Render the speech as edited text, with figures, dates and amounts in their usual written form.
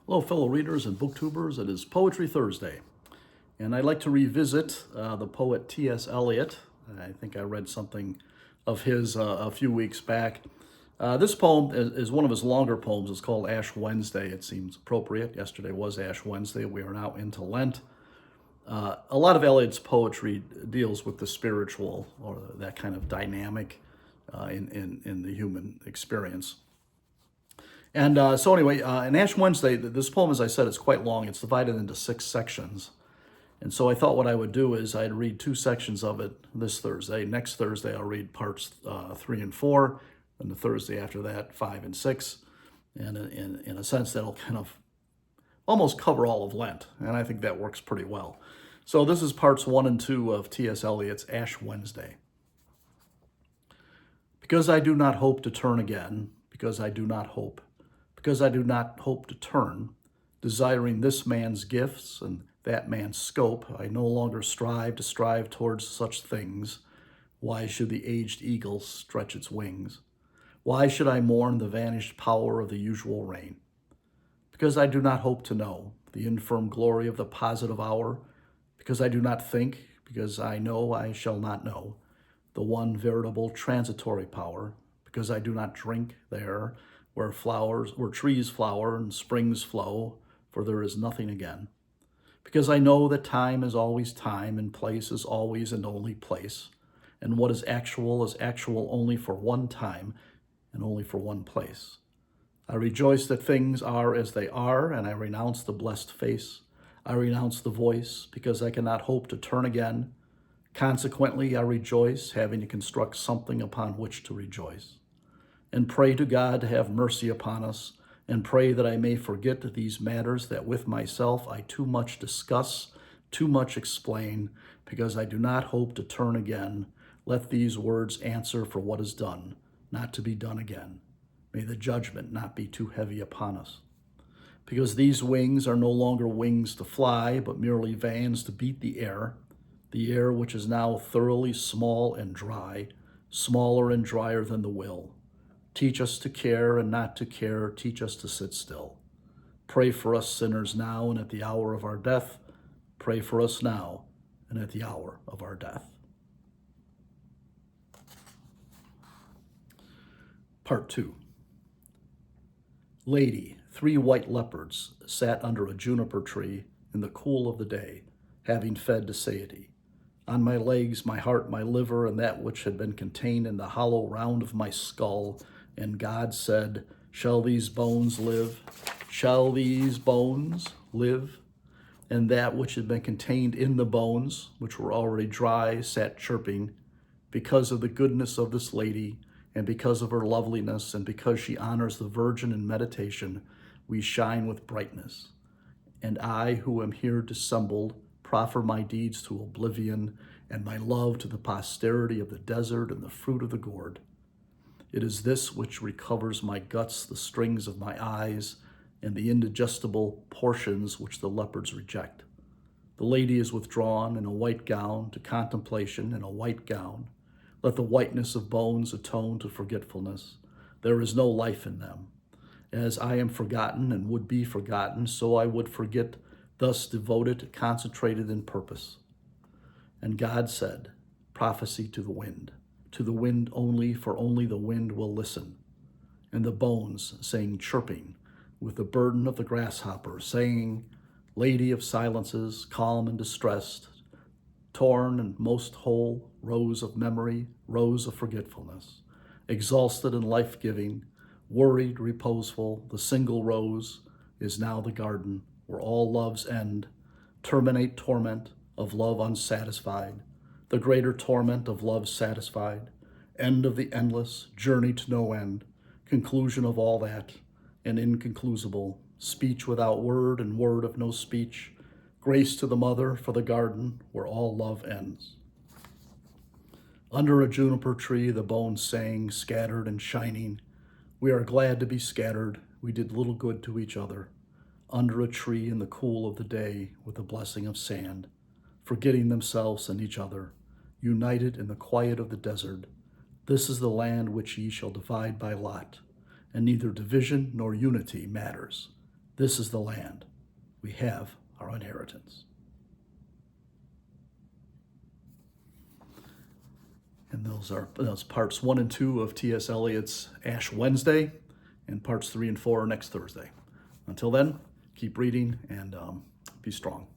Hello, fellow readers and booktubers. It is Poetry Thursday, and I'd like to revisit the poet T.S. Eliot. I think I read something of his a few weeks back. This poem is one of his longer poems. It's called Ash Wednesday. It seems appropriate. Yesterday was Ash Wednesday. We are now into Lent. A lot of Eliot's poetry deals with the spiritual or that kind of dynamic in the human experience. And so anyway, in Ash Wednesday, this poem, as I said, is quite long. It's divided into 6 sections. And so I thought what I would do is I'd read 2 sections of it this Thursday. Next Thursday, I'll read parts 3 and 4. And the Thursday after that, 5 and 6. And in a sense, that'll kind of almost cover all of Lent. And I think that works pretty well. So this is parts 1 and 2 of T.S. Eliot's Ash Wednesday. Because I do not hope to turn again, because I do not hope, because I do not hope to turn, desiring this man's gifts and that man's scope, I no longer strive towards such things. Why should the aged eagle stretch its wings? Why should I mourn the vanished power of the usual rain? Because I do not hope to know the infirm glory of the positive hour, because I do not think, because I know I shall not know, the one veritable transitory power, because I do not drink there, where trees flower and springs flow, for there is nothing again. Because I know that time is always time, and place is always and only place, and what is actual only for one time and only for one place. I rejoice that things are as they are, and I renounce the blessed face. I renounce the voice, because I cannot hope to turn again. Consequently, I rejoice, having to construct something upon which to rejoice. And pray to God to have mercy upon us, and pray that I may forget these matters that with myself I too much discuss, too much explain, because I do not hope to turn again. Let these words answer for what is done, not to be done again. May the judgment not be too heavy upon us. Because these wings are no longer wings to fly, but merely vans to beat the air which is now thoroughly small and dry, smaller and drier than the will. Teach us to care and not to care. Teach us to sit still. Pray for us sinners now and at the hour of our death. Pray for us now and at the hour of our death. Part 2. Lady, 3 white leopards sat under a juniper tree in the cool of the day, having fed to satiety. On my legs, my heart, my liver, and that which had been contained in the hollow round of my skull. And God said, shall these bones live? Shall these bones live? And that which had been contained in the bones, which were already dry, sat chirping, because of the goodness of this lady, and because of her loveliness, and because she honors the Virgin in meditation, we shine with brightness. And I, who am here dissembled, proffer my deeds to oblivion, and my love to the posterity of the desert and the fruit of the gourd. It is this which recovers my guts, the strings of my eyes, and the indigestible portions which the leopards reject. The lady is withdrawn in a white gown to contemplation in a white gown. Let the whiteness of bones atone to forgetfulness. There is no life in them. As I am forgotten and would be forgotten, so I would forget, thus devoted, concentrated in purpose. And God said, prophecy to the wind only, for only the wind will listen. And the bones sang chirping, with the burden of the grasshopper, saying, Lady of silences, calm and distressed, torn and most whole, rose of memory, rose of forgetfulness, exhausted and life-giving, worried, reposeful, the single rose is now the garden where all loves end, terminate torment of love unsatisfied, the greater torment of love satisfied, end of the endless, journey to no end, conclusion of all that, and inconclusible, speech without word and word of no speech, grace to the mother for the garden where all love ends. Under a juniper tree the bones sang, scattered and shining, we are glad to be scattered, we did little good to each other, under a tree in the cool of the day with the blessing of sand, forgetting themselves and each other, united in the quiet of the desert. This is the land which ye shall divide by lot, and neither division nor unity matters. This is the land. We have our inheritance. And those parts 1 and 2 of T.S. Eliot's Ash Wednesday, and parts 3 and 4 next Thursday. Until then, keep reading and be strong.